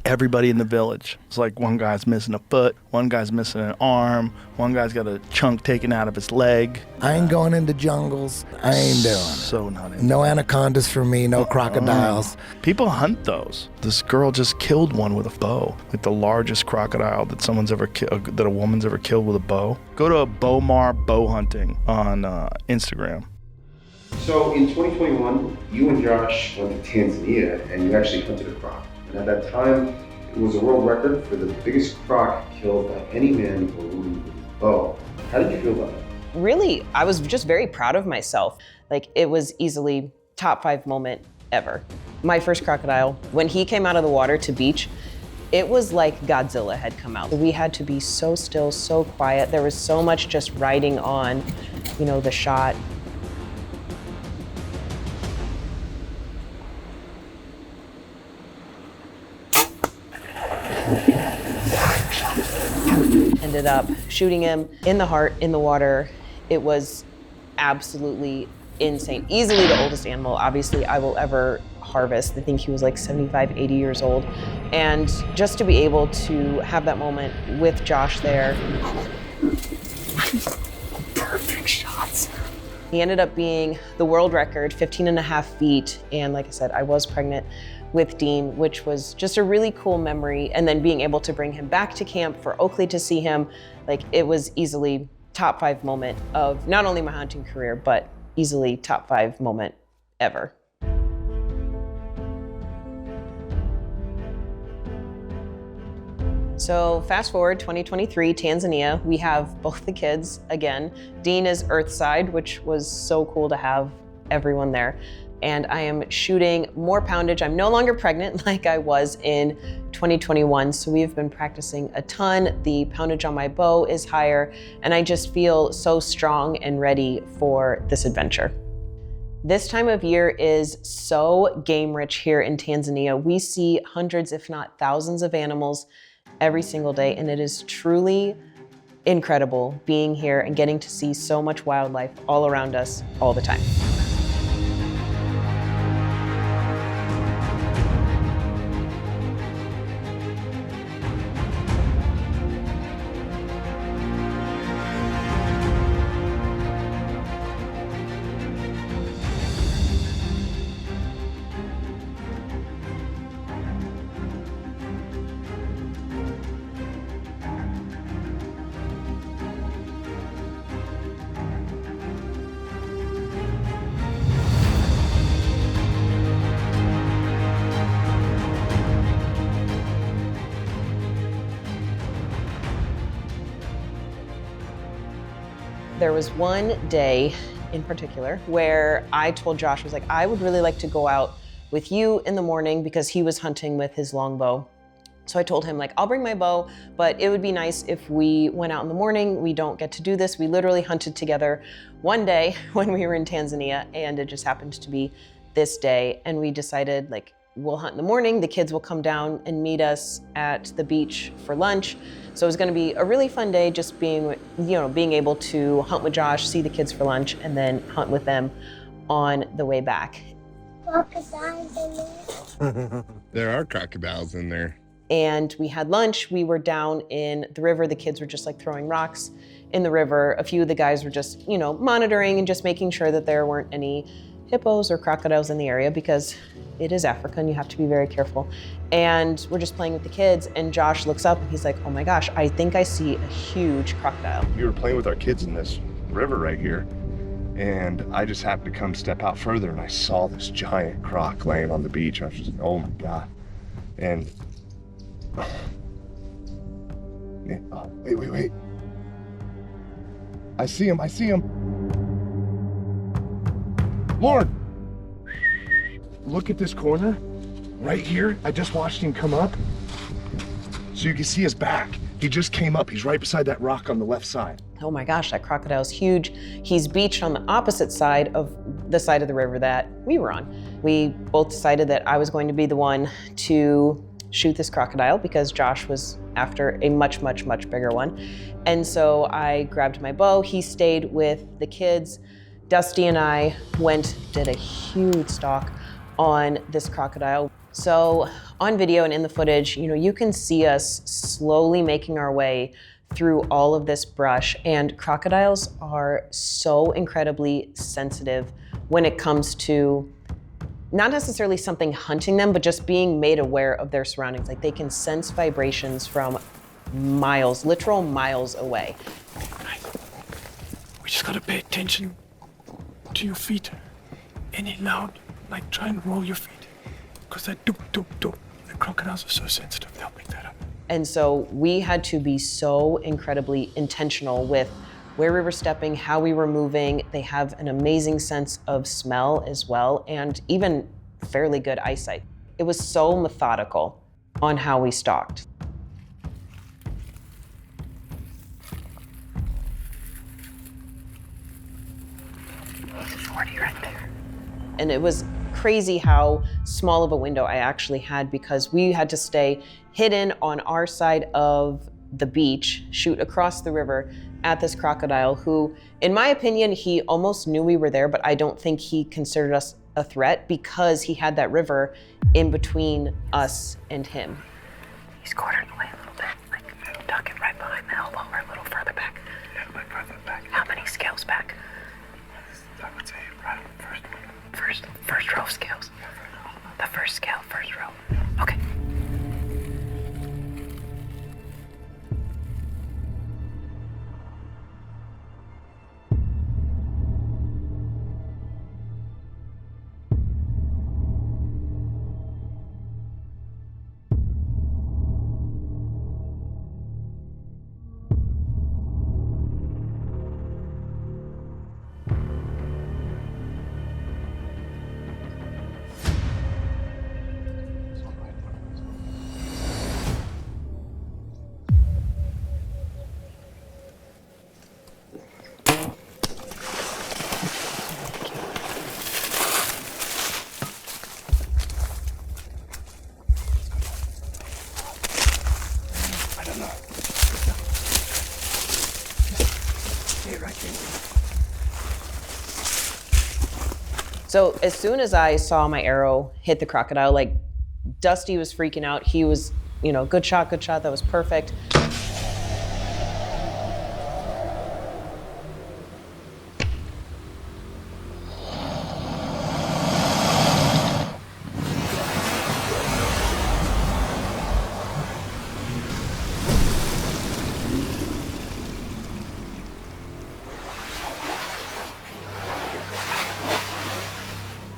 everybody in the village. It's like one guy's missing a foot, one guy's missing an arm, one guy's got a chunk taken out of his leg. I ain't going into jungles. I ain't doing it. So not into No anacondas for me, no crocodiles. People hunt those. This girl just killed one with a bow, like the largest crocodile that that a woman's ever killed with a bow. Go to Bowmar Bowhunting on Instagram. So in 2021, you and Josh went to Tanzania and you actually hunted a croc. And at that time, it was a world record for the biggest croc killed by any man or woman with a bow. How did you feel about it? Really, I was just very proud of myself. Like, it was easily top 5 moment ever. My first crocodile, when he came out of the water to beach, it was like Godzilla had come out. We had to be so still, so quiet. There was so much just riding on, the shot. Ended up shooting him in the heart, in the water. It was absolutely insane. Easily the oldest animal, obviously, I will ever harvest. I think he was like 75, 80 years old. And just to be able to have that moment with Josh there. Perfect shots. He ended up being the world record, 15.5 feet. And like I said, I was pregnant with Dean, which was just a really cool memory. And then being able to bring him back to camp for Oakley to see him, like, it was easily top 5 moment of not only my hunting career, but easily top 5 moment ever. So fast forward 2023, Tanzania, we have both the kids again. Dean is Earthside, which was so cool to have everyone there. And I am shooting more poundage. I'm no longer pregnant like I was in 2021. So we've been practicing a ton. The poundage on my bow is higher, and I just feel so strong and ready for this adventure. This time of year is so game rich here in Tanzania. We see hundreds, if not thousands of animals every single day, and it is truly incredible being here and getting to see so much wildlife all around us all the time. There was one day in particular where I told Josh, I was like, I would really like to go out with you in the morning because he was hunting with his longbow. So I told him, like, I'll bring my bow, but it would be nice if we went out in the morning. We don't get to do this. We literally hunted together one day when we were in Tanzania, and it just happened to be this day. And we decided, like, we'll hunt in the morning. The kids will come down and meet us at the beach for lunch. So it was going to be a really fun day, just being able to hunt with Josh, see the kids for lunch, and then hunt with them on the way back. Crocodiles in there? There are crocodiles in there. And we had lunch. We were down in the river. The kids were just like throwing rocks in the river. A few of the guys were just, monitoring and just making sure that there weren't any hippos or crocodiles in the area, because it is Africa and you have to be very careful. And we're just playing with the kids, and Josh looks up and he's like, oh my gosh, I think I see a huge crocodile. We were playing with our kids in this river right here, and I just happened to come step out further, and I saw this giant croc laying on the beach. I was just like, oh my God. And wait. I see him. Lauren, look at this corner right here. I just watched him come up. So you can see his back. He just came up. He's right beside that rock on the left side. Oh my gosh, that crocodile's huge. He's beached on the opposite side of the river that we were on. We both decided that I was going to be the one to shoot this crocodile because Josh was after a much, much, much bigger one. And so I grabbed my bow. He stayed with the kids. Dusty and I did a huge stalk on this crocodile. So on video and in the footage, you can see us slowly making our way through all of this brush, and crocodiles are so incredibly sensitive when it comes to not necessarily something hunting them, but just being made aware of their surroundings. Like they can sense vibrations from miles, literal miles away. We just gotta pay attention to your feet. Any loud, like try and roll your feet. Because that doop, doop, doop. The crocodiles are so sensitive, they'll pick that up. And so we had to be so incredibly intentional with where we were stepping, how we were moving. They have an amazing sense of smell as well, and even fairly good eyesight. It was so methodical on how we stalked. Right there. And it was crazy how small of a window I actually had, because we had to stay hidden on our side of the beach, shoot across the river at this crocodile who, in my opinion, he almost knew we were there, but I don't think he considered us a threat because he had that river in between us and him. He's quartering away a little bit, like tuck it right behind the elbow or a little further back. Yeah, like further back. How many scales back? I would say right on the first one. First row of scales. The first scale, first row. Okay. So as soon as I saw my arrow hit the crocodile, like Dusty was freaking out. He was, good shot, that was perfect.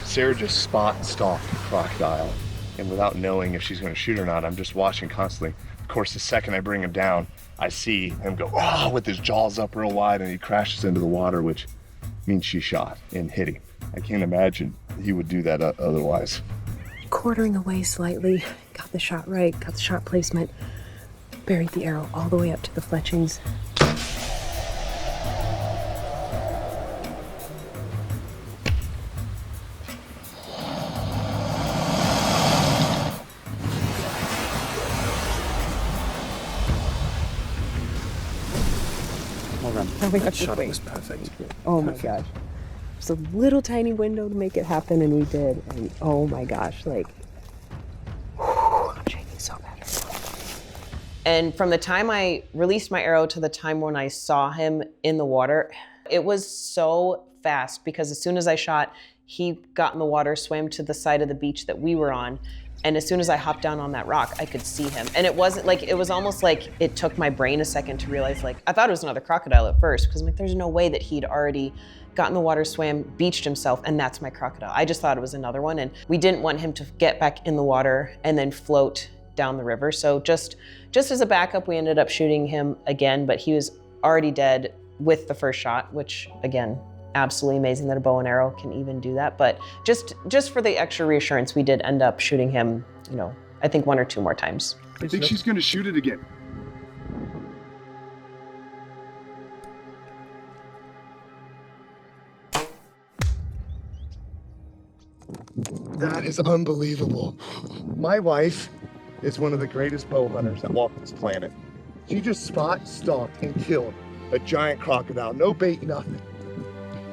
Sarah just spot stalked a crocodile, and without knowing if she's going to shoot or not, I'm just watching constantly. Of course, the second I bring him down, I see him go, oh, with his jaws up real wide, and he crashes into the water, which means she shot and hit him. I can't imagine he would do that otherwise. Quartering away slightly, got the shot right, got the shot placement, buried the arrow all the way up to the fletchings. That shot was perfect. Oh my gosh. Just a little tiny window to make it happen, and we did. And oh my gosh, I'm shaking so bad. And from the time I released my arrow to the time when I saw him in the water, it was so fast, because as soon as I shot, he got in the water, swam to the side of the beach that we were on. And as soon as I hopped down on that rock, I could see him. And it was almost like it took my brain a second to realize, I thought it was another crocodile at first, because I'm like, there's no way that he'd already got in the water, swam, beached himself, and that's my crocodile. I just thought it was another one. And we didn't want him to get back in the water and then float down the river. So just as a backup, we ended up shooting him again, but he was already dead with the first shot, which again, absolutely amazing that a bow and arrow can even do that. But just for the extra reassurance, we did end up shooting him, I think 1 or 2 more times. I think she's going to shoot it again. That is unbelievable. My wife is one of the greatest bow hunters that walk this planet. She just stalked, and killed a giant crocodile. No bait, nothing.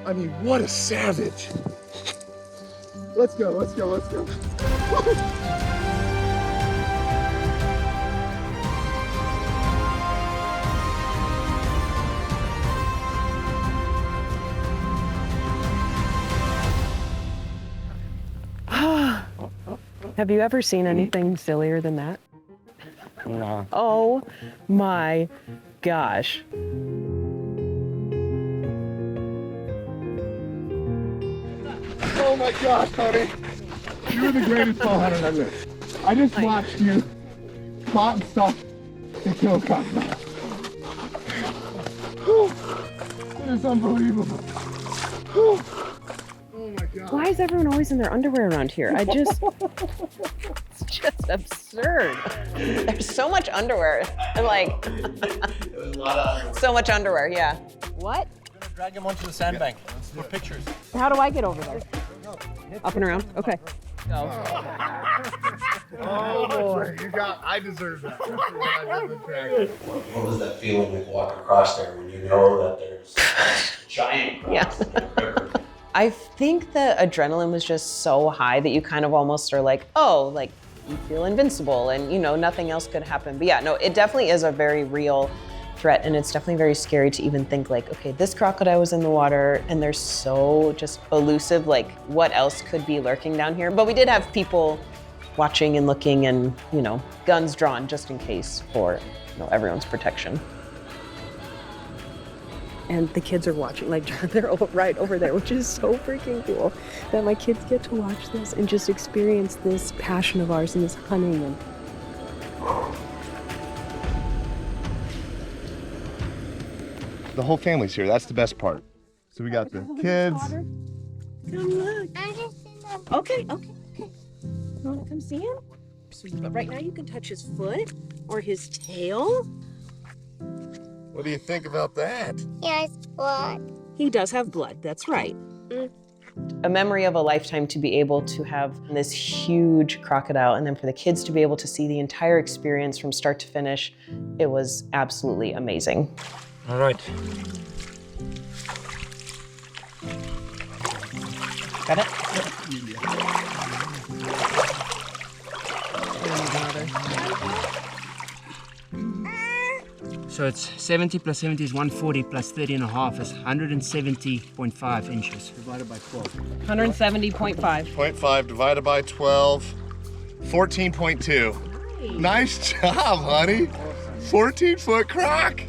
I mean, what a savage. Let's go. Have you ever seen anything sillier than that? No. Oh my gosh. Oh my gosh, honey. You're the greatest bow hunter I've lived. I just watched you spot and stalk and kill a crocodile. It is unbelievable. Oh my God. Why is everyone always in their underwear around here? It's just absurd. There's so much underwear. Like, so much underwear, yeah. What? Drag him onto the sandbank for pictures. How do I get over there? Up and around? Okay. Go. Oh boy, I deserve that. What was that feeling like walking across there when you know that there's giant crocs in the river? I think the adrenaline was just so high that you kind of almost are like, oh, like you feel invincible and you know, nothing else could happen. But yeah, no, it definitely is a very real threat, and it's definitely very scary to even think like, okay, this crocodile was in the water and they're so just elusive, like what else could be lurking down here? But we did have people watching and looking and, you know, guns drawn just in case for, you know, everyone's protection. And the kids are watching, like they're right over there, which is so freaking cool that my kids get to watch this and just experience this passion of ours and this hunting. And The whole family's here. That's the best part. So we got the kids. Come look. Okay. You want to come see him? But right now you can touch his foot or his tail. What do you think about that? Yes, blood. He does have blood, that's right. A memory of a lifetime to be able to have this huge crocodile and then for the kids to be able to see the entire experience from start to finish, it was absolutely amazing. All right. Got it? So it's 70 plus 70 is 140 plus 30 and a half is 170.5 inches. Divided by 12. 170.5. 0.5 divided by 12, 14.2. Nice job, honey. 14-foot croc.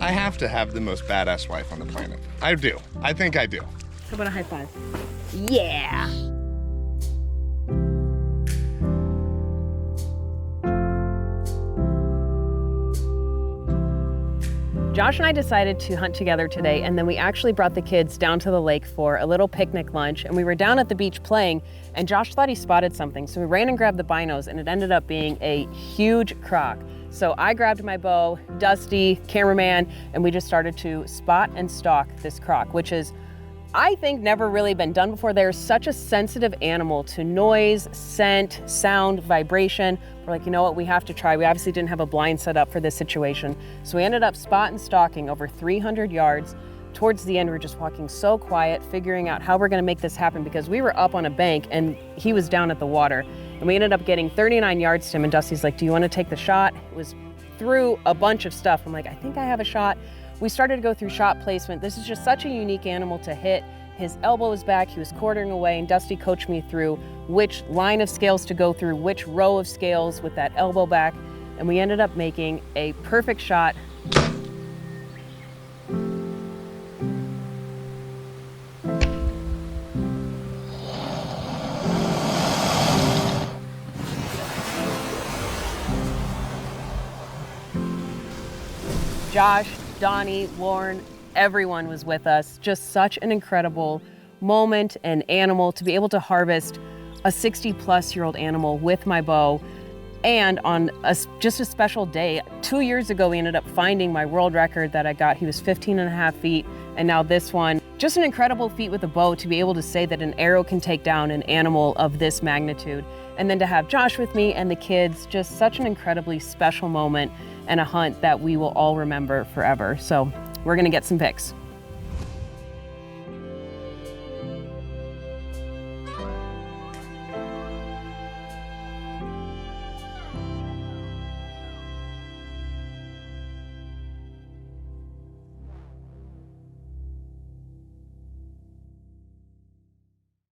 I have to have the most badass wife on the planet. I do. I think I do. How about a high five? Yeah. Josh and I decided to hunt together today, and then we actually brought the kids down to the lake for a little picnic lunch, and we were down at the beach playing, and Josh thought he spotted something, so we ran and grabbed the binos, and it ended up being a huge croc. So I grabbed my bow, Dusty, cameraman, and we just started to spot and stalk this croc, which is, I think, never really been done before. They're such a sensitive animal to noise, scent, sound, vibration. We're like, you know what, we have to try. We obviously didn't have a blind set up for this situation. So we ended up spot and stalking over 300 yards. Towards the end, we were just walking so quiet, figuring out how we're gonna make this happen because we were up on a bank and he was down at the water. And we ended up getting 39 yards to him, and Dusty's like, do you wanna take the shot? It was through a bunch of stuff. I'm like, I think I have a shot. We started to go through shot placement. This is just such a unique animal to hit. His elbow was back, he was quartering away, and Dusty coached me through which line of scales to go through, which row of scales with that elbow back, and we ended up making a perfect shot. Josh, Donnie, Lauren, everyone was with us. Just such an incredible moment and animal to be able to harvest a 60-plus-year-old animal with my bow. And on just a special day, 2 years ago, we ended up finding my world record that I got. He was 15 and a half feet, and now this one. Just an incredible feat with a bow to be able to say that an arrow can take down an animal of this magnitude. And then to have Josh with me and the kids, just such an incredibly special moment and a hunt that we will all remember forever. So we're gonna get some pics.